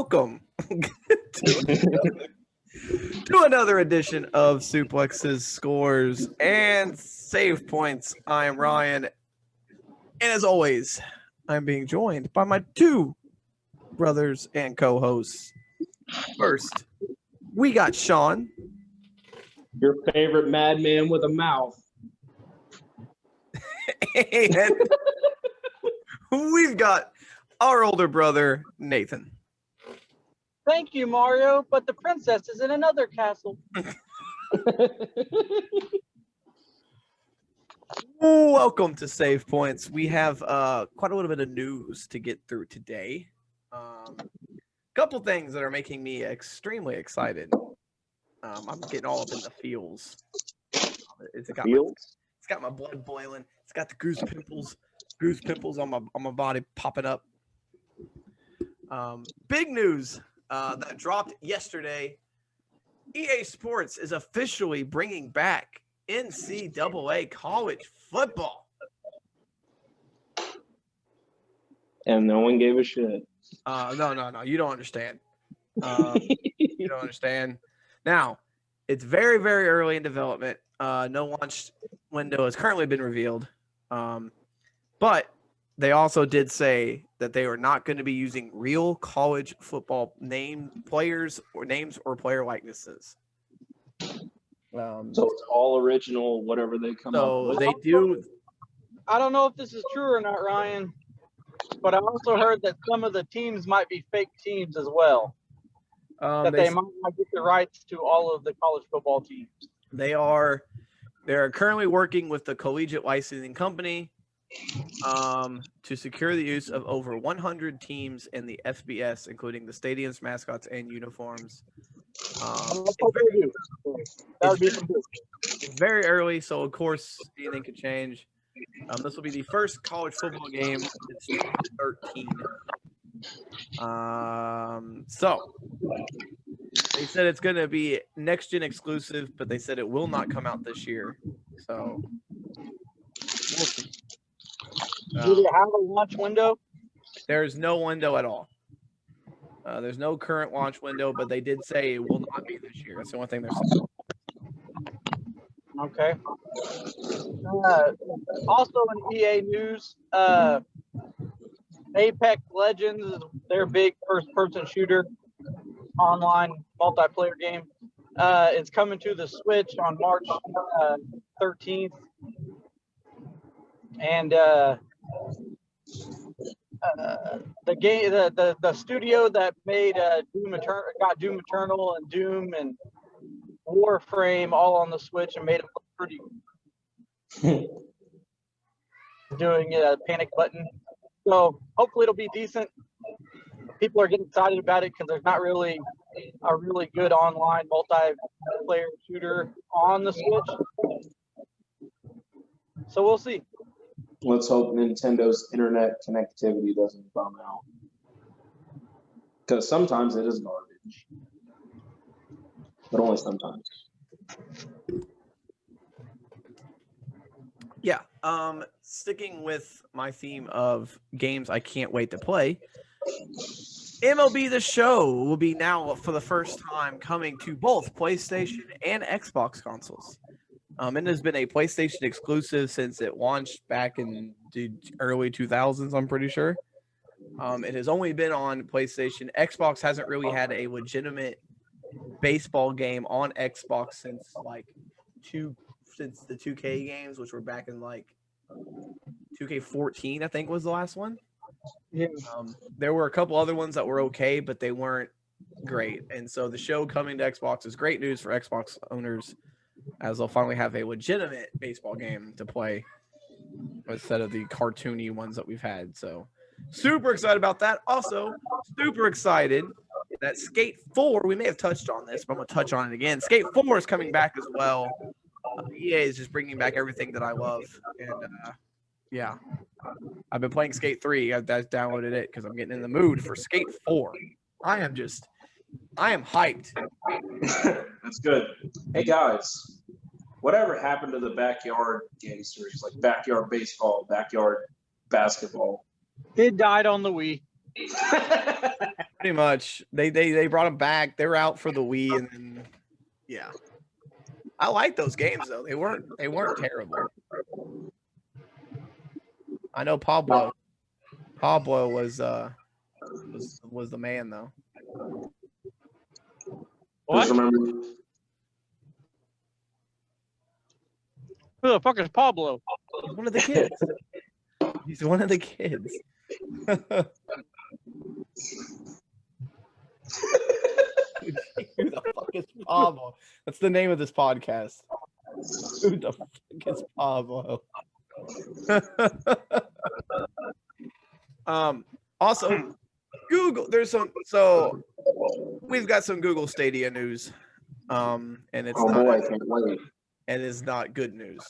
welcome to another edition of Suplexes, Scores, and Save Points. I am Ryan, and as always, I'm being joined by my two brothers and co-hosts. First, we got Sean. Your favorite madman with a mouth. And we've got our older brother, Nathan. Thank you, Mario, but the princess is in another castle. Welcome to Save Points. We have quite a little bit of news to get through today. Couple things that are making me extremely excited. I'm getting all up in the feels. It's got my blood boiling. It's got the goose pimples on my body popping up. Big news that dropped yesterday. EA Sports is officially bringing back NCAA college football. And no one gave a shit. No. You don't understand. You don't understand. Now, it's very, very early in development. No launch window has currently been revealed. But they also did say that they are not going to be using real college football names or player likenesses. So it's all original, whatever they come up with. So they do. I don't know if this is true or not, Ryan, but I also heard that some of the teams might be fake teams as well. They might not get the rights to all of the college football teams. They're currently working with the collegiate licensing company to secure the use of over 100 teams in the FBS, including the stadiums, mascots, and uniforms. It's very early, so of course anything could change. This will be the first college football game since 2013. So they said it's going to be next gen exclusive, but they said it will not come out this year. So we'll see. Do they have a launch window? There's no window at all. There's no current launch window, but they did say it will not be this year. That's the only thing they're saying. Okay. Also in EA news, Apex Legends is their big first-person shooter online multiplayer game. It's coming to the Switch on March 13th. And the game, the studio that made Doom Eternal and Doom and Warframe all on the Switch and made it look pretty. Doing a panic button. So hopefully it'll be decent. People are getting excited about it because there's not really a really good online multiplayer shooter on the Switch. So we'll see. Let's hope Nintendo's internet connectivity doesn't bum out. Because sometimes it is garbage. But only sometimes. Yeah. Sticking with my theme of games I can't wait to play, MLB The Show will be now for the first time coming to both PlayStation and Xbox consoles. It has been a PlayStation exclusive since it launched back in the early 2000s, I'm pretty sure. It has only been on PlayStation. Xbox hasn't really had a legitimate baseball game on Xbox since the 2K games, which were back in 2K14, I think was the last one. Yeah. There were a couple other ones that were okay, but they weren't great. And so the show coming to Xbox is great news for Xbox owners, as they'll finally have a legitimate baseball game to play instead of the cartoony ones that we've had. So super excited about that. Also, super excited that Skate 4, we may have touched on this, but I'm going to touch on it again. Skate 4 is coming back as well. EA is just bringing back everything that I love. And yeah, I've been playing Skate 3. I've downloaded it because I'm getting in the mood for Skate 4. I am hyped. That's good. Hey guys, whatever happened to the backyard game series, like backyard baseball, backyard basketball? It died on the Wii. Pretty much. They brought them back. They were out for the Wii, and then yeah. I like those games though. They weren't terrible. I know Pablo was the man though. What? Just remember, Who the fuck is Pablo? He's one of the kids. He's one of the kids. Who the fuck is Pablo? That's the name of this podcast. Who the fuck is Pablo? Also, Google. So we've got some Google Stadia news. And it's oh not. boy, I can't wait. And it's not good news.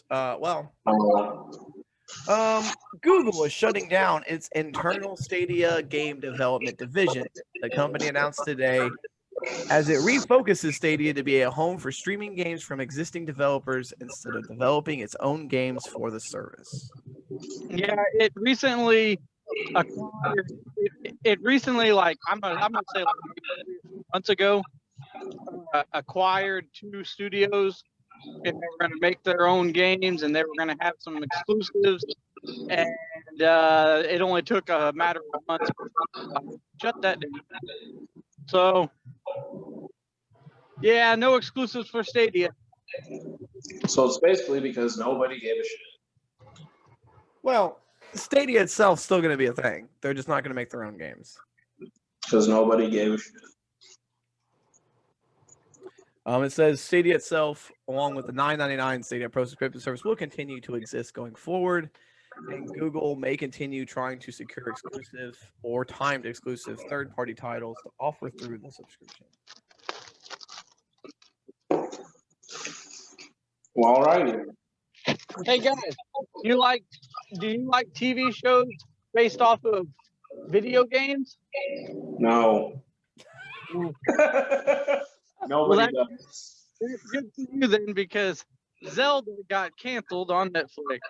Google is shutting down its internal Stadia game development division. The company announced today as it refocuses Stadia to be a home for streaming games from existing developers instead of developing its own games for the service. Yeah, it recently acquired. It recently, like I'm gonna say, like months ago, acquired 2 studios, and they were going to make their own games, and they were going to have some exclusives. And it only took a matter of months to shut that down. So, yeah, no exclusives for Stadia. So it's basically because nobody gave a shit. Well, Stadia itself is still going to be a thing. They're just not going to make their own games. Because nobody gave a shit. It says Stadia itself, along with the $9.99 Stadia Pro subscription service, will continue to exist going forward, and Google may continue trying to secure exclusive or timed exclusive third-party titles to offer through the subscription. Well, all righty. Hey guys, do you like TV shows based off of video games? No. Nobody does. It's good for you then, because Zelda got canceled on Netflix.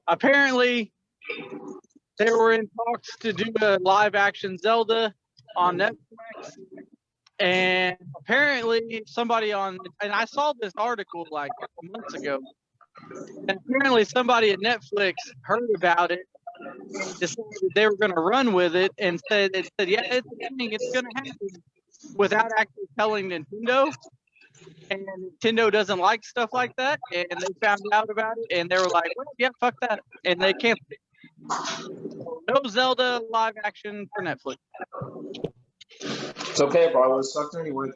Apparently, they were in talks to do a live-action Zelda on Netflix, and apparently somebody and I saw this article like months ago, and apparently somebody at Netflix heard about it and decided they were going to run with it and said, yeah, it's a thing, it's going to happen, without actually telling Nintendo. And Nintendo doesn't like stuff like that, and they found out about it, and they were like, well, yeah, fuck that, and they canceled it. No Zelda live action for Netflix. It's okay, bro. I was sucked anyway.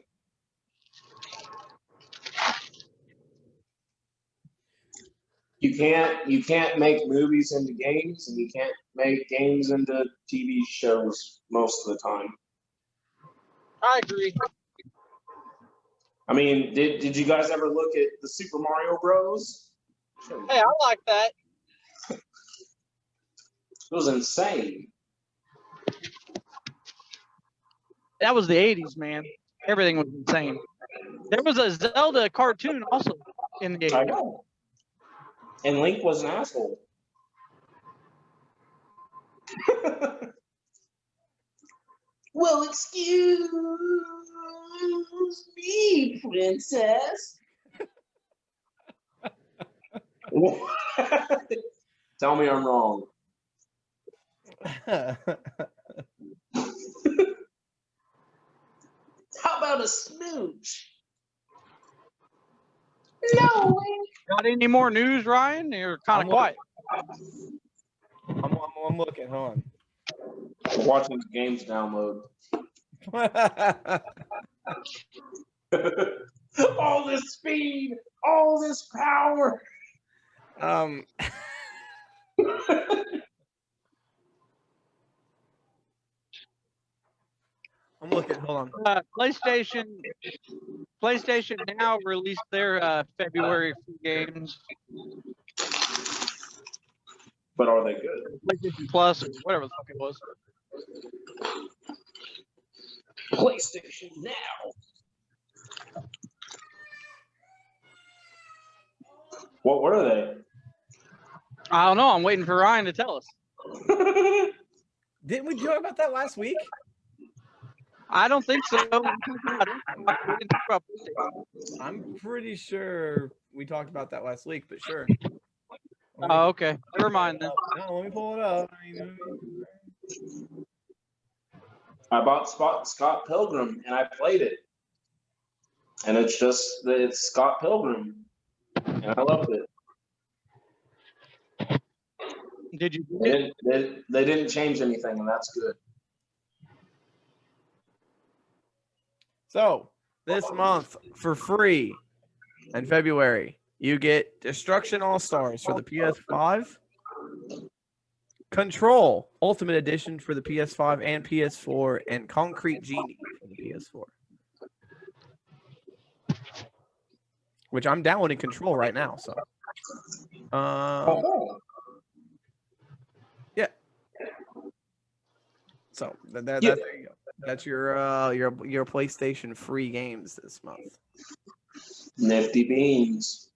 You can't make movies into games, and you can't make games into TV shows most of the time. I agree. I mean, did you guys ever look at the Super Mario Bros? Hey, I like that. It was insane. That was the 80s, man. Everything was insane. There was a Zelda cartoon also in the 80s. I know. And Link was an asshole. Well, excuse me, princess. Tell me I'm wrong. How about a smooch? No. Got any more news, Ryan? You're kind of quiet. I'm looking. Hold on. I'm watching the games download. All this speed, all this power. I'm looking. Hold on. PlayStation Now released their February games. But are they good? PlayStation Plus or whatever the fuck it was. PlayStation Now. What were they? I don't know. I'm waiting for Ryan to tell us. Didn't we talk about that last week? I don't think so. We didn't talk about PlayStation. I'm pretty sure we talked about that last week, but sure. Oh, okay. Never mind then. No, let me pull it up. I bought Scott Pilgrim and I played it, and it's Scott Pilgrim, and I loved it. Did you do it? They didn't change anything, and that's good. So this month for free in February, you get Destruction All Stars for the PS5, Control Ultimate Edition for the PS5 and PS4, and Concrete Genie for the PS4. Which I'm downloading Control right now. So, yeah. So there you go. That's your PlayStation free games this month. Nifty beans.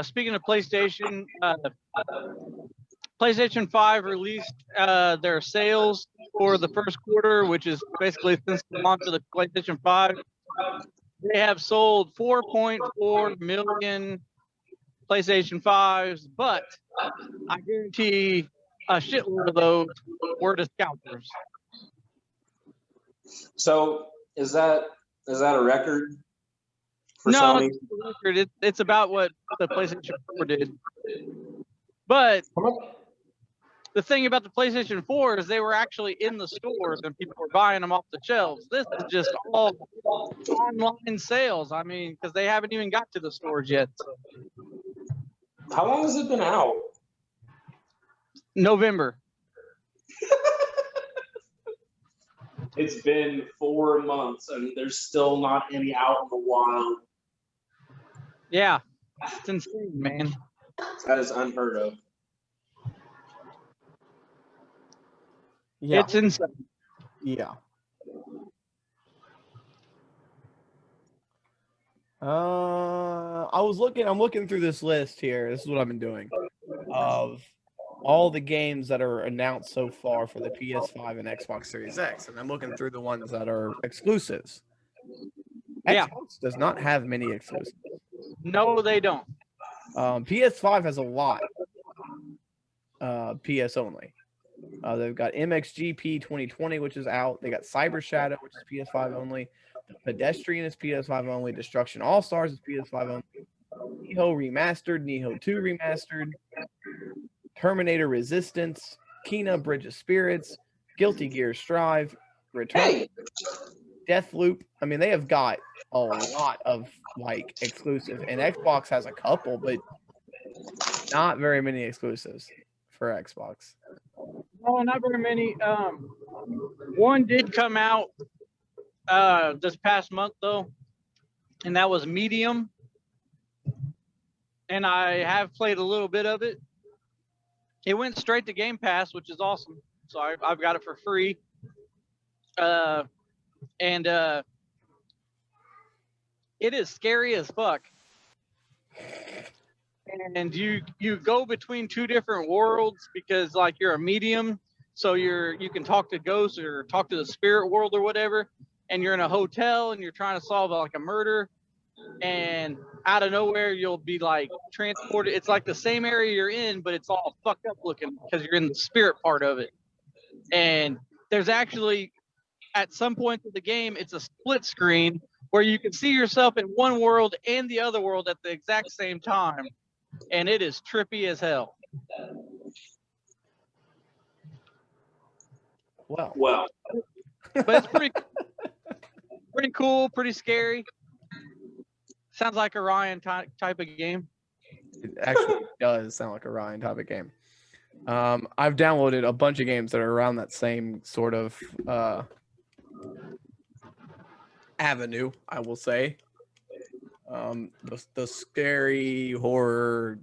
Speaking of PlayStation, PlayStation 5 released their sales for the first quarter, which is basically since the launch of the PlayStation 5. They have sold 4.4 million PlayStation 5s, but I guarantee a shitload of those were discounters. So is that a record for No, Sony? it's a record. It's about what the PlayStation 4 did. But the thing about the PlayStation 4 is they were actually in the stores and people were buying them off the shelves. This is just all online sales. I mean, because they haven't even got to the stores yet. How long has it been out? November. It's been 4 months and there's still not any out in the wild. Yeah, it's insane, man. That is unheard of. Yeah. It's insane. Yeah. I'm looking through this list here. This is what I've been doing of all the games that are announced so far for the PS5 and Xbox Series X, and I'm looking through the ones that are exclusives. Yeah. Xbox does not have many exclusives. No, they don't. PS5 has a lot. PS only. They've got MXGP 2020, which is out. They got Cyber Shadow, which is PS5 only. Pedestrian is PS5 only. Destruction All Stars is PS5 only. Neo Remastered, Neo 2 Remastered, Terminator Resistance, Kena Bridge of Spirits, Guilty Gear Strive, Return, Deathloop. I mean, they have got a lot of like exclusives, and Xbox has a couple, but not very many exclusives for Xbox. No, not very many. One did come out this past month though, and that was Medium. And I have played a little bit of it. It went straight to Game Pass, which is awesome. So I've got it for free. And it is scary as fuck. And you go between two different worlds because like you're a medium, so you can talk to ghosts or talk to the spirit world or whatever. And you're in a hotel and you're trying to solve like a murder. And out of nowhere, you'll be like transported. It's like the same area you're in, but it's all fucked up looking because you're in the spirit part of it. And there's actually, at some point of the game, it's a split screen where you can see yourself in one world and the other world at the exact same time. And it is trippy as hell. Well. But it's pretty cool, pretty scary. Sounds like a Ryan type of game. It actually does sound like a Ryan type of game. I've downloaded a bunch of games that are around that same sort of avenue, I will say. The scary horror,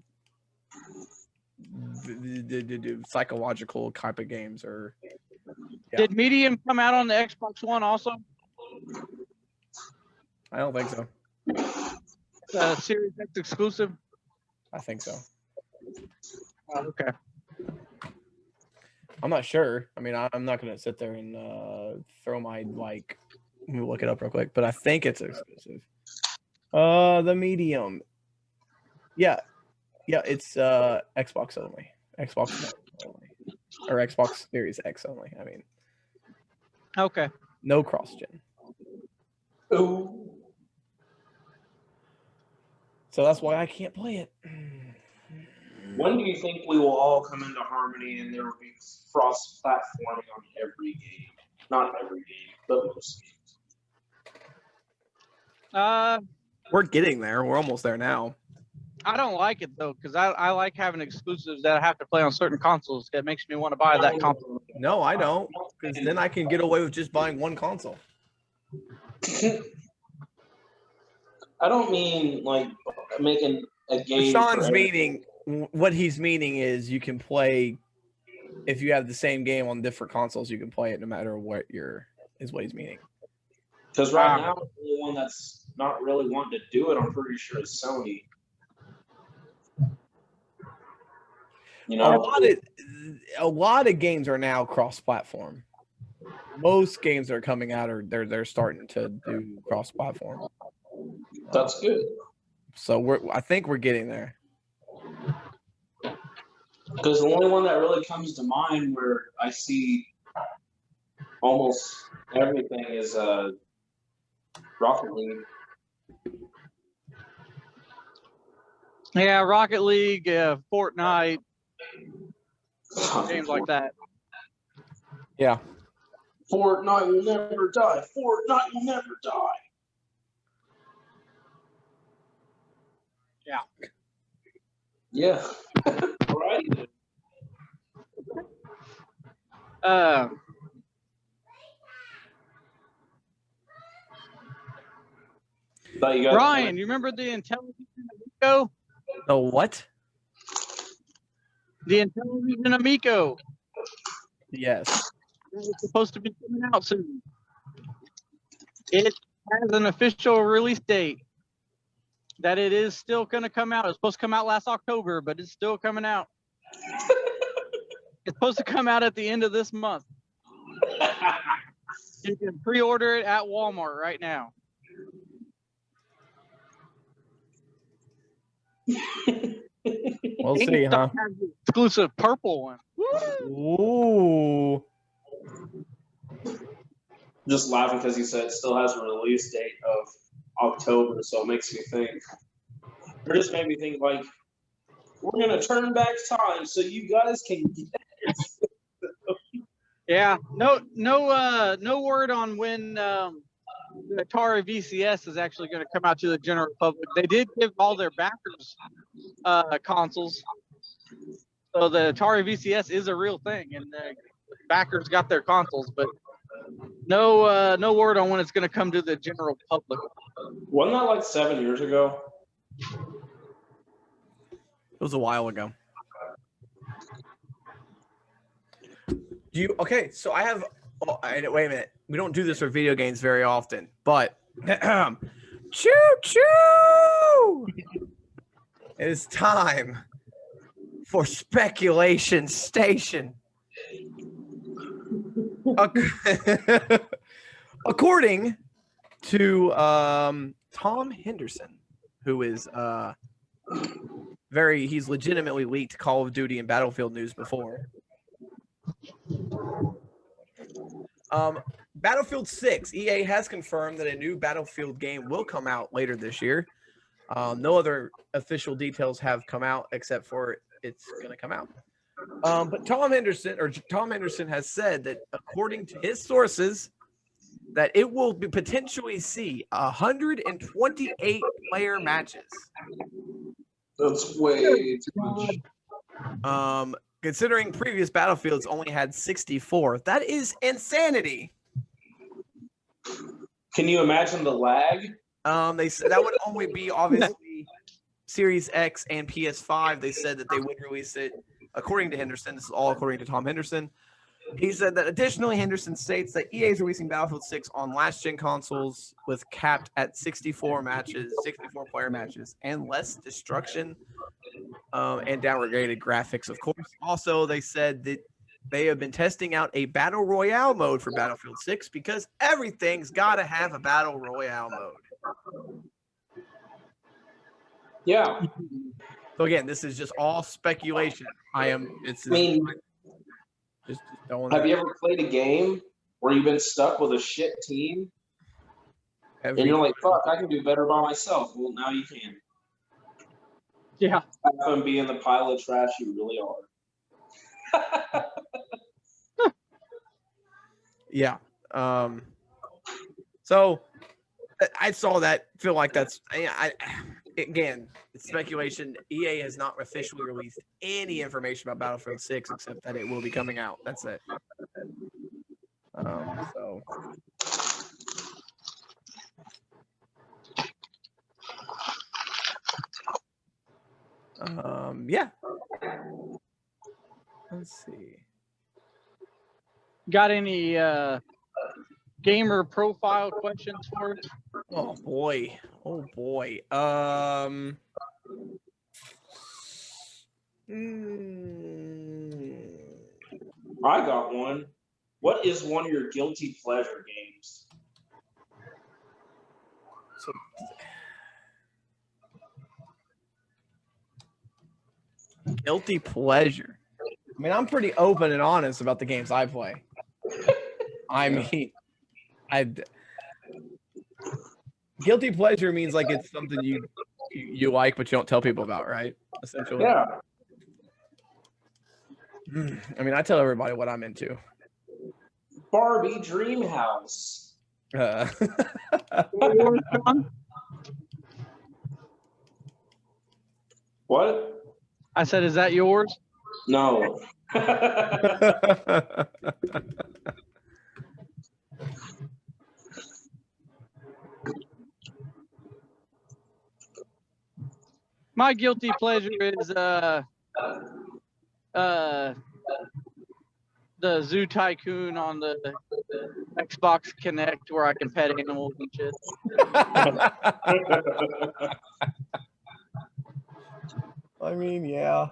the psychological type of games are. Yeah. Did Medium come out on the Xbox One also? I don't think so. Series X exclusive? I think so. Okay. I'm not sure. I mean, I'm not going to sit there and throw my like. Let me look it up real quick, but I think it's exclusive. The medium. Yeah, it's Xbox only. Xbox One only, or Xbox Series X only. I mean, Okay. no cross-gen. Ooh. So that's why I can't play it. When do you think we will all come into harmony and there will be cross-platforming on every game? Not every game, but most games. We're getting there. We're almost there now. I don't like it though, because I like having exclusives that I have to play on certain consoles. That makes me want to buy that console. No, I don't, because then I can get away with just buying one console. I don't mean like making a game. Sean's meaning, what he's meaning is you can play, if you have the same game on different consoles, you can play it no matter what is what he's meaning. Because right now, the only one that's not really wanting to do it, I'm pretty sure, is Sony. You know, a lot of games are now cross-platform. Most games that are coming out they're starting to do cross-platform. That's good. So I think we're getting there. Because the only one that really comes to mind where I see almost everything is Rocket League. Yeah, Rocket League, Fortnite, games like that. Yeah. Fortnite will never die. Fortnite will never die. Yeah. Yeah. Right. Ryan, you remember the Intellivision Amico? The what? The Intellivision Amico. Yes. It's supposed to be coming out soon. It has an official release date that it is still going to come out. It was supposed to come out last October, but it's still coming out. It's supposed to come out at the end of this month. You can pre-order it at Walmart right now. We'll see, huh? Exclusive purple one. Ooh. Just laughing because he said it still has a release date of October, so it makes me think. It just made me think, like, we're gonna turn back time so you guys can get it. Yeah, no word on when the Atari VCS is actually going to come out to the general public. They did give all their backers consoles, so the Atari VCS is a real thing, and the backers got their consoles, but no word on when it's going to come to the general public. Wasn't that like 7 years ago? It was a while ago. Okay, so I have. Oh, wait a minute. We don't do this for video games very often, but choo choo! It is time for Speculation Station. According to Tom Henderson, who is he's legitimately leaked Call of Duty and Battlefield news before. Battlefield 6, EA has confirmed that a new Battlefield game will come out later this year. No other official details have come out except for it's going to come out. But Tom Henderson has said that according to his sources, that it will potentially see 128 player matches. That's way too much. Considering previous Battlefields only had 64, that is insanity. Can you imagine the lag? They said that would only be obviously Series X and PS5. They said that they would release it, according to Henderson. This is all according to Tom Henderson. He said that additionally, Henderson states that EA is releasing Battlefield 6 on last-gen consoles with capped at 64 player matches, and less destruction and downregulated graphics, of course. Also, they said that they have been testing out a Battle Royale mode for Battlefield 6 because everything's got to have a Battle Royale mode. Yeah. So again, this is just all speculation. Just have you ever played a game where you've been stuck with a shit team and you're like, fuck, I can do better by myself? Well, now you can. Yeah. Have fun being the pile of trash you really are. Yeah. So I saw that. Feel like that's again, it's speculation. EA has not officially released any information about Battlefield 6 except that it will be coming out. That's it. Yeah. Let's see. Got any gamer profile questions for us? Oh boy. I got one. What is one of your guilty pleasure games? Guilty pleasure. I mean, I'm pretty open and honest about the games I play. I mean, guilty pleasure means like it's something you like but you don't tell people about, right? Essentially. Yeah. I mean, I tell everybody what I'm into. Barbie Dreamhouse. What? I said, is that yours? No. My guilty pleasure is the Zoo Tycoon on the Xbox Connect where I can pet animals and shit. I mean, yeah.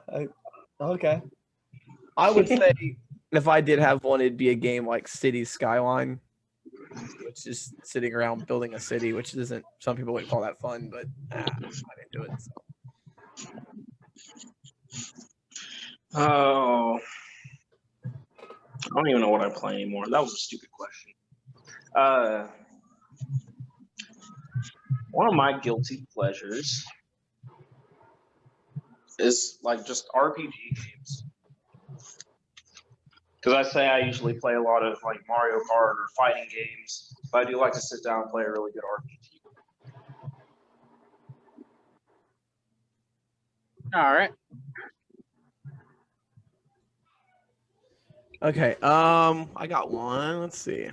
Okay. I would say if I did have one, it'd be a game like City Skyline, which is sitting around building a city, which isn't, some people would call that fun, but I didn't do it. So. Oh. I don't even know what I play anymore. That was a stupid question. One of my guilty pleasures is like just RPG games. Because I say I usually play a lot of like Mario Kart or fighting games, but I do like to sit down and play a really good RPG. All right. Okay. I got one. Let's see.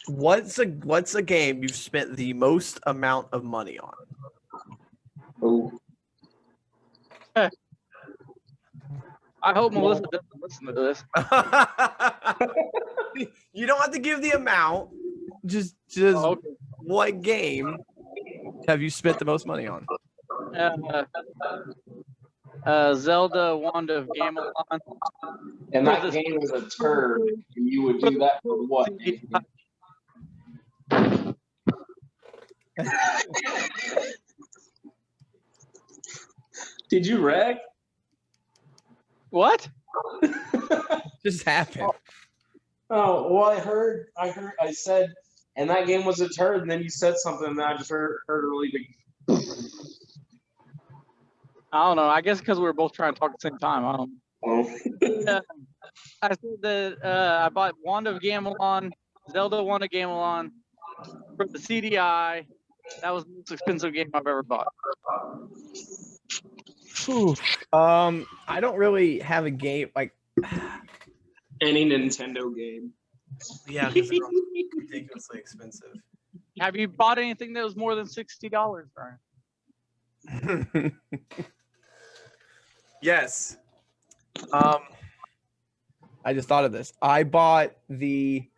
What's a game you've spent the most amount of money on? Ooh. I hope Melissa doesn't listen to this. You don't have to give the amount. Just okay. What game have you spent the most money on? Zelda Wand of Gamelon. And that game was a turd. And you would do that for what? Did you wreck? What? Just happened. Oh, well, I said, and that game was a turd, and then you said something, and I just heard a really big. I don't know. I guess because we were both trying to talk at the same time. I don't know. I said that I bought Wand of Gamelon, Zelda Wand of Gamelon for the CDI. That was the most expensive game I've ever bought. I don't really have a game like Any Nintendo game. Yeah, because they're ridiculously expensive. Have you bought anything that was more than $60, Brian? Yes. I just thought of this. I bought the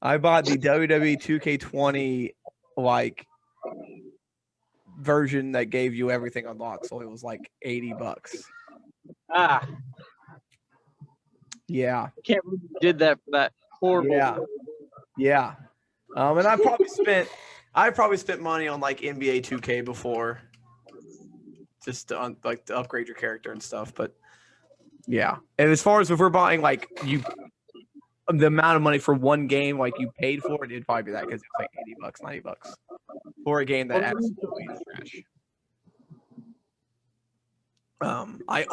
WWE 2K20 like version that gave you everything unlocked, so it was like $80. Ah, Yeah. I can't believe you did that for that horrible. Yeah. And I probably spent money on like NBA 2K before, just to to upgrade your character and stuff. But yeah, and as far as if we're buying like the amount of money for one game like you paid for it, it'd probably be that because it's like $80, $90 for a game that absolutely is trash. I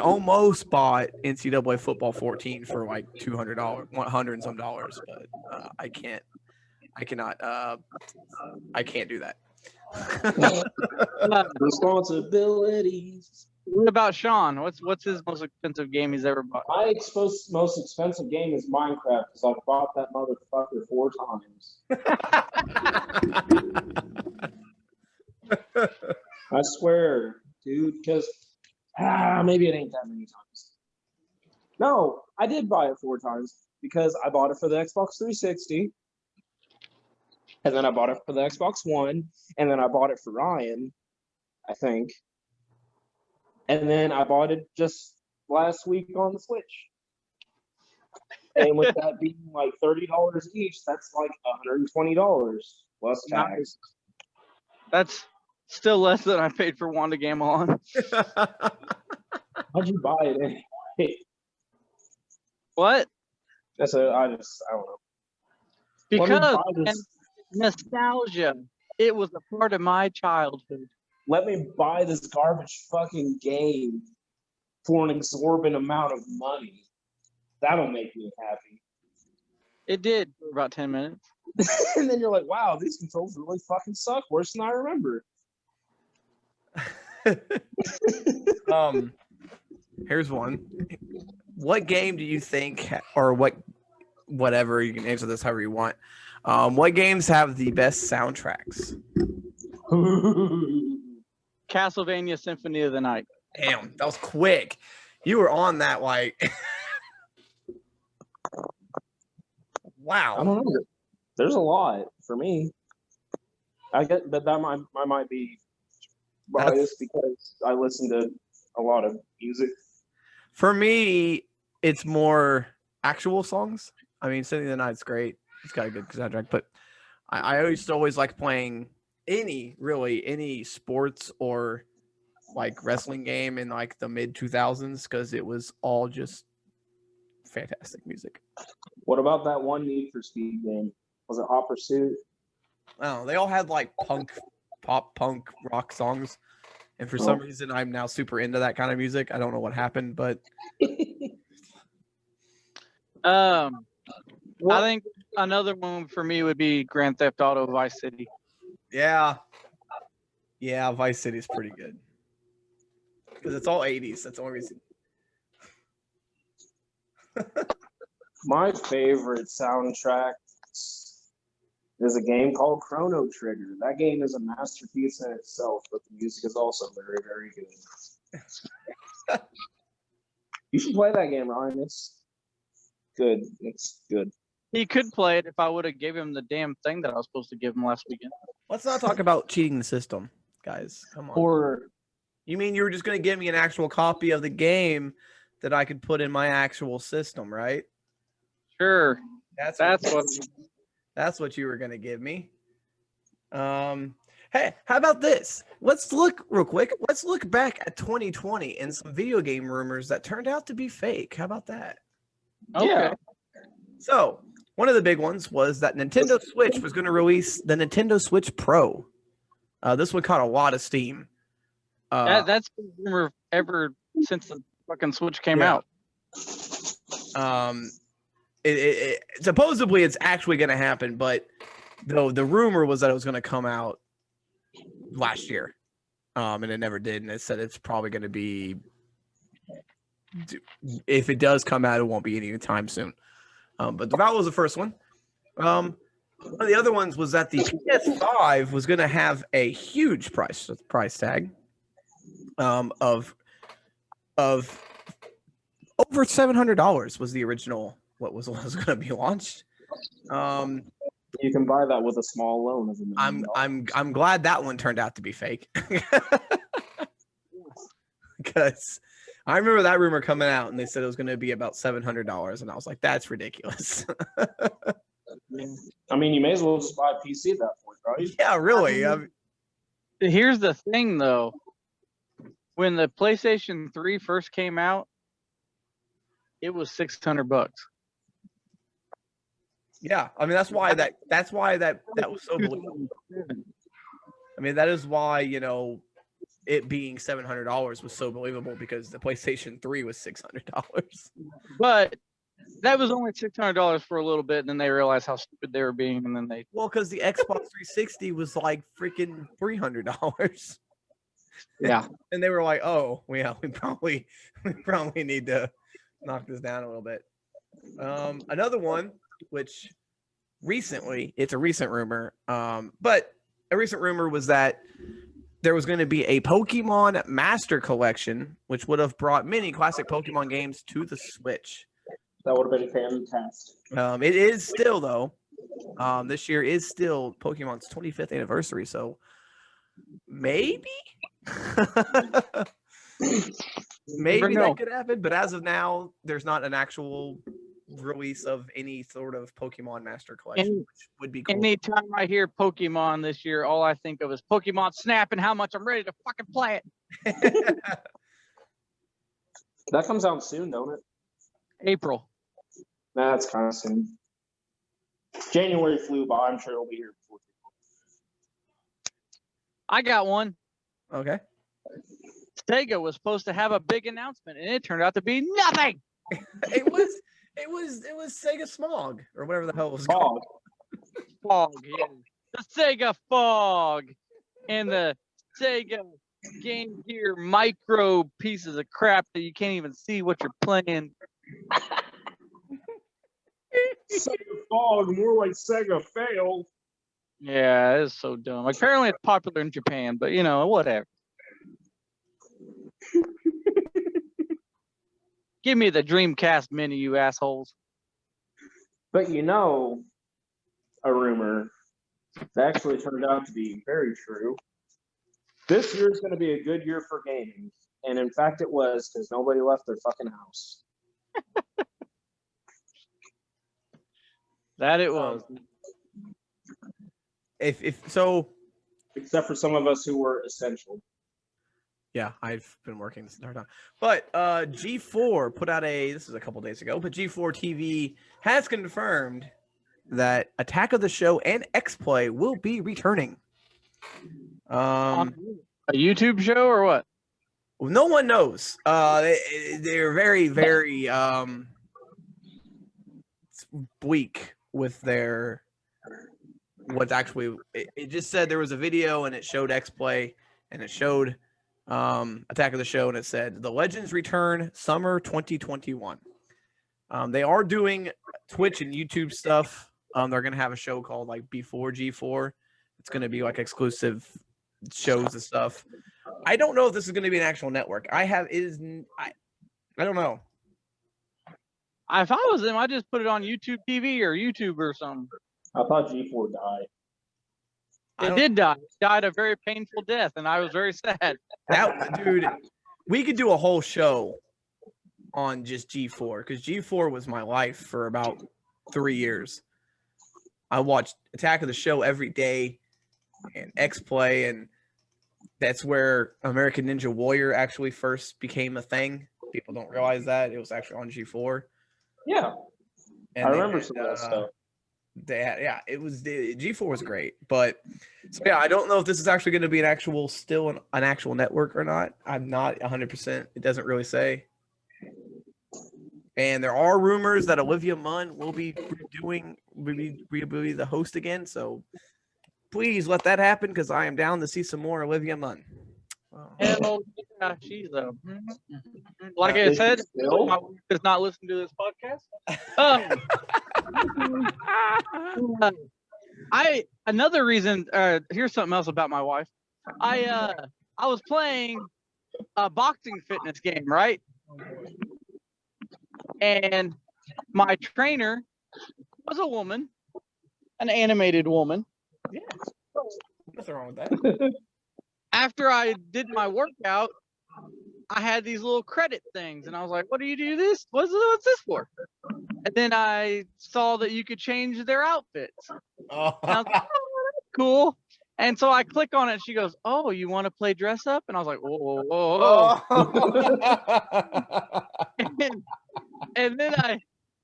almost bought NCAA football 14 for like $200, $100 and some dollars, but I cannot do that. Responsibilities. What about Sean? What's his most expensive game he's ever bought? My most expensive game is Minecraft because I've bought that motherfucker 4 times. I swear, dude, because maybe it ain't that many times. No, I did buy it 4 times because I bought it for the Xbox 360, and then I bought it for the Xbox One, and then I bought it for Ryan, I think. And then I bought it just last week on the Switch. And with that being like $30 each, that's like $120 plus tax. Nice. That's still less than I paid for Wanda Gamelon. How'd you buy it anyway? What? I don't know. Because nostalgia. It was a part of my childhood. Let me buy this garbage fucking game for an exorbitant amount of money. That'll make me happy. It did for about 10 minutes. And then you're like, wow, these controls really fucking suck. Worse than I remember. Here's one. What game do you think, or whatever, you can answer this however you want. What games have the best soundtracks? Castlevania Symphony of the Night. Damn, that was quick. You were on that like wow. I don't know. There's a lot for me. I get that might be biased because I listen to a lot of music. For me, it's more actual songs. I mean, Symphony of the Night's great. It's got a good soundtrack, but I used to always like playing any sports or like wrestling game in like the mid 2000s because it was all just fantastic music. What about that one Need for Speed game? Was it Hot Pursuit? Oh, they all had like pop punk rock songs, and for some reason I'm now super into that kind of music. I don't know what happened, but I think another one for me would be Grand Theft Auto Vice City. Yeah, Vice City is pretty good because it's all 80s. That's the only reason. My favorite soundtrack is a game called Chrono Trigger. That game is a masterpiece in itself, but the music is also very, very good. You should play that game, Ryan. It's good. It's good. He could play it if I would have gave him the damn thing that I was supposed to give him last weekend. Let's not talk about cheating the system, guys. Come on. Or you mean you were just going to give me an actual copy of the game that I could put in my actual system, right? Sure. That's what you were going to give me. Hey, how about this? Let's look real quick. Let's look back at 2020 and some video game rumors that turned out to be fake. How about that? Okay. Yeah. So, one of the big ones was that Nintendo Switch was going to release the Nintendo Switch Pro. This one caught a lot of steam. That's been a rumor ever since the fucking Switch came out. Supposedly it's actually going to happen, but the rumor was that it was going to come out last year, and it never did. And it said it's probably going to be, if it does come out, it won't be any time soon. But that was the first one. One of the other ones was that the PS5 was going to have a huge price tag of over $700 was the original what was going to be launched. You can buy that with a small loan of $1 million. I'm glad that one turned out to be fake. Because I remember that rumor coming out and they said it was going to be about $700 and I was like, that's ridiculous. I mean, you may as well just buy a PC at that point, right? Yeah, really. Here's the thing, though. When the PlayStation 3 first came out, it was $600. Yeah, I mean that's why that was so believable. I mean that is why it being $700 was so believable because the PlayStation 3 was $600. But that was only $600 for a little bit, and then they realized how stupid they were being, and then they because the Xbox 360 was like freaking $300. Yeah, and they were like, oh, yeah, we probably need to knock this down a little bit. Another one, which it's a recent rumor, but a recent rumor was that there was going to be a Pokemon Master Collection, which would have brought many classic Pokemon games to the Switch. That would have been fantastic. It is still, though. This year is still Pokemon's 25th anniversary, so maybe? Maybe that could happen, but as of now, there's not an actual release of any sort of Pokemon Master Collection, which would be cool. Anytime I hear Pokemon this year, all I think of is Pokemon Snap and how much I'm ready to fucking play it. That comes out soon, don't it? April. That's kind of soon. January flew by. I'm sure it'll be here before. I got one. Okay. Sega was supposed to have a big announcement, and it turned out to be nothing. It was Sega Smog or whatever the hell it was called. Fog, yeah. The Sega Fog and the Sega Game Gear micro pieces of crap that you can't even see what you're playing. Sega Fog, more like Sega Fail. Yeah, it's so dumb. Apparently, it's popular in Japan, but whatever. Give me the Dreamcast Mini, you assholes. But a rumor that actually turned out to be very true. This year is going to be a good year for gaming. And in fact, it was because nobody left their fucking house. That it was. If so, except for some of us who were essential. Yeah, I've been working this entire time. But G4 put out this is a couple days ago, but G4 TV has confirmed that Attack of the Show and X-Play will be returning. A YouTube show or what? No one knows. They're very, very bleak with their what's actually. It just said there was a video and it showed X-Play and it showed Attack of the Show and it said the Legends return summer 2021. They are doing Twitch and YouTube stuff. They're gonna have a show called like Before G4. It's gonna be like exclusive shows and stuff. I don't know if this is gonna be an actual network. I don't know. If I was them, I'd just put it on YouTube TV or YouTube or something. I thought G4 died. It did die. It died a very painful death, and I was very sad. Dude, we could do a whole show on just G4 because G4 was my life for about 3 years. I watched Attack of the Show every day and X-Play, and that's where American Ninja Warrior actually first became a thing. People don't realize that. It was actually on G4. Yeah. And I remember some of that stuff. G4 was great, but I don't know if this is actually going to be an actual network or not. I'm not 100%. It doesn't really say. And there are rumors that Olivia Munn will be the host again. So please let that happen because I am down to see some more Olivia Munn. Hell yeah, she's like I said, my wife does not listen to this podcast. Another reason. Here's something else about my wife. I was playing a boxing fitness game, right? And my trainer was a woman, an animated woman. Yeah, nothing wrong with that. After I did my workout, I had these little credit things, and I was like, "What do you do this? What's this for?" And then I saw that you could change their outfits. Oh. And I was like, "Oh, that's cool." And so I click on it. And she goes, "Oh, you want to play dress up?" And I was like, "Whoa, whoa, whoa, whoa!" And then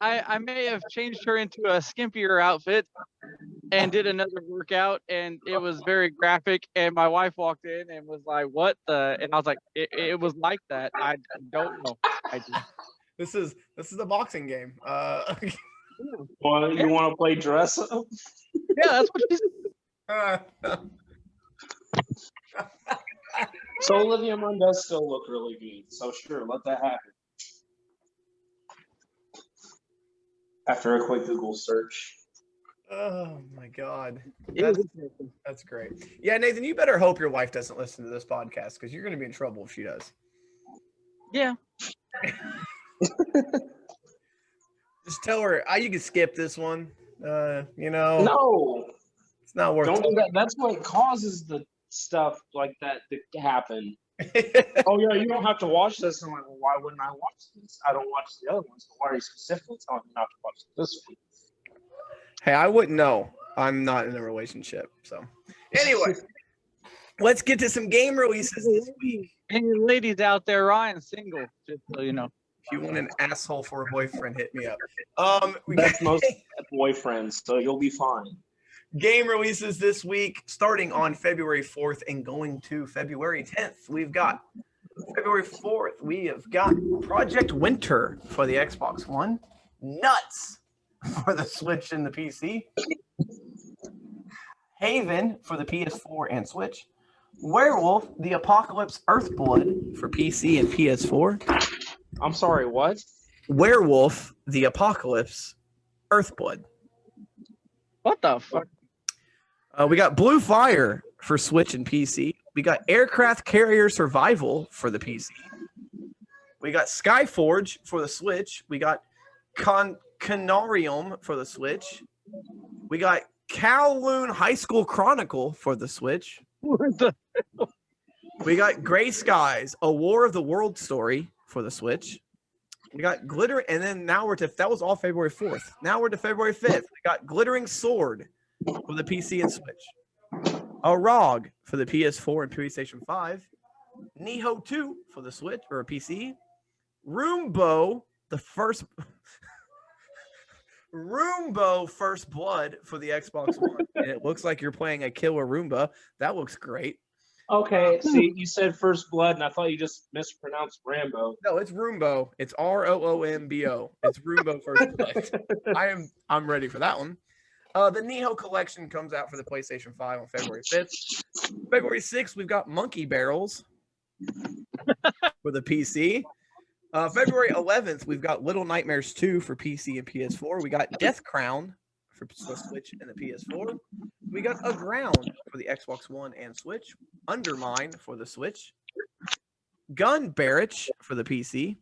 I may have changed her into a skimpier outfit and did another workout, and it was very graphic. And my wife walked in and was like, "What the?" And I was like, "It was like that. I don't know." This is a boxing game. Well, you want to play dress up? Yeah, that's what she said. So Olivia Munn does still look really good. So sure, let that happen. After a quick Google search. Oh my God, Yeah, that's great. Yeah, Nathan, you better hope your wife doesn't listen to this podcast because you're going to be in trouble if she does. yeah. Just tell her you can skip this one. No, it's not worth. Don't do that. That's what causes the stuff like that to happen. Oh yeah, you don't have to watch this. I'm like, well, why wouldn't I watch this? I don't watch the other ones. But why are you specifically telling me not to watch this one? Hey, I wouldn't know. I'm not in a relationship. So anyway, let's get to some game releases this week. And you ladies out there, Ryan's single, just so you know. If you want an asshole for a boyfriend, hit me up. That's most boyfriends, so you'll be fine. Game releases this week, starting on February 4th and going to February 10th. We've got February 4th, we have got Project Winter for the Xbox One, Nuts for the Switch and the PC, Haven for the PS4 and Switch, Werewolf, the Apocalypse Earthblood for PC and PS4. I'm sorry, what? Werewolf, the Apocalypse Earthblood. What the fuck? We got Blue Fire for Switch and PC. We got Aircraft Carrier Survival for the PC. We got Skyforge for the Switch. We got Canarium for the Switch. We got Kowloon High School Chronicle for the Switch. We got Gray Skies, A War of the World story for the Switch. We got Glitter, and then now that was all February 4th. Now we're to February 5th. We got Glittering Sword for the PC and Switch. A ROG for the PS4 and PlayStation 5. Nioh 2 for the Switch or PC. Roombo, Roombo First Blood for the Xbox One. And it looks like you're playing a killer Roomba. That looks great. Okay, see, you said First Blood, and I thought you just mispronounced Rambo. No, it's Roombo. It's ROOMBO. It's Roombo First Blood. I'm ready for that one. The Nioh collection comes out for the PlayStation 5 on February 5th. February 6th, we've got Monkey Barrels for the PC. February 11th, we've got Little Nightmares 2 for PC and PS4. We got Death Crown for Switch and the PS4. We got Aground for the Xbox One and Switch. Undermine for the Switch. Gun Barrage for the PC.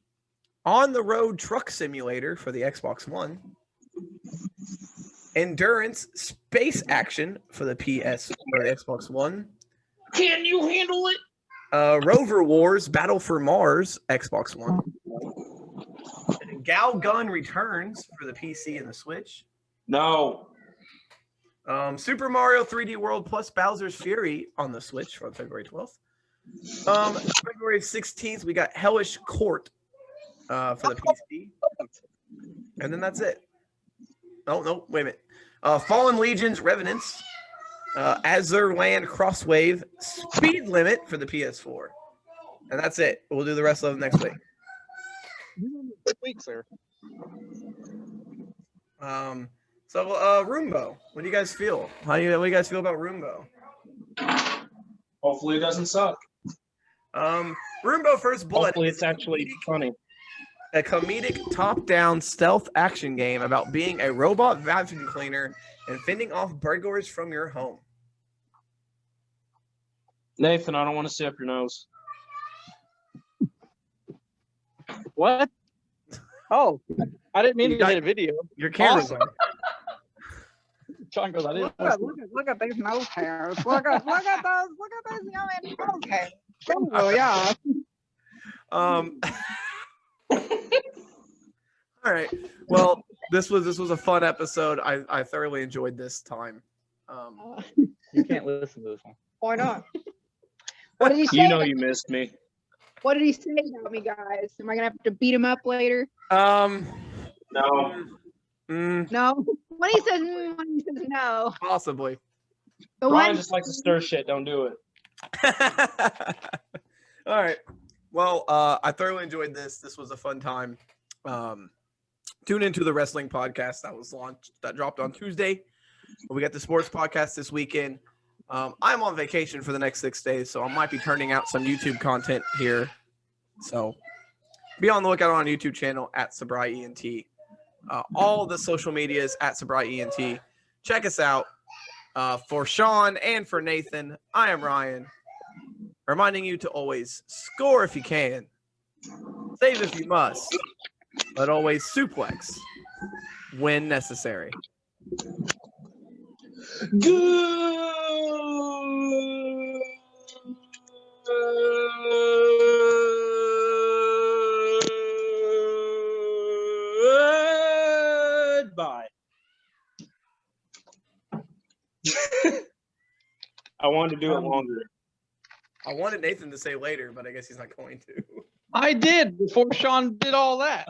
On the Road Truck Simulator for the Xbox One. Endurance Space Action for the Xbox One. Can you handle it? Rover Wars Battle for Mars Xbox One. And Gal Gun Returns for the PC and the Switch. No. Super Mario 3D World plus Bowser's Fury on the Switch on February 12th. February 16th, we got Hellish Court for the PC. And then that's it. Oh, no, wait a minute. Fallen Legions Revenants. Azurland Crosswave Speed Limit for the PS4. And that's it. We'll do the rest of them next week. Good week, sir. Roombo, what do you guys feel? What do you guys feel about Roombo? Hopefully it doesn't suck. Roombo First Blood. Hopefully it's actually funny. a comedic top-down stealth action game about being a robot vacuum cleaner and fending off burglars from your home. Nathan, I don't want to see up your nose. What? Oh, I didn't mean You to got- hit a video. Your camera. Awesome. John goes, I didn't. Look at these nose hairs. Look at those yummy nose hairs. Oh yeah. All right. Well, this was a fun episode. I thoroughly enjoyed this time. You can't listen to this one. Why not? What did he say? You know you missed me. What did he say about me, guys? Am I gonna have to beat him up later? No. No. When he says when he says no. Possibly. The Ryan one just likes to stir shit. Don't do it. All right. Well, I thoroughly enjoyed this. This was a fun time. Tune into the wrestling podcast that dropped on Tuesday. We got the sports podcast this weekend. I'm on vacation for the next 6 days, so I might be turning out some YouTube content here. So be on the lookout on our YouTube channel at SobrietyENT. All the social medias at SobrietyENT. Check us out. For Sean and for Nathan, I am Ryan, reminding you to always score if you can, save if you must, but always suplex when necessary. Goodbye. I wanted to do it longer. I wanted Nathan to say later, but I guess he's not going to. I did before Sean did all that.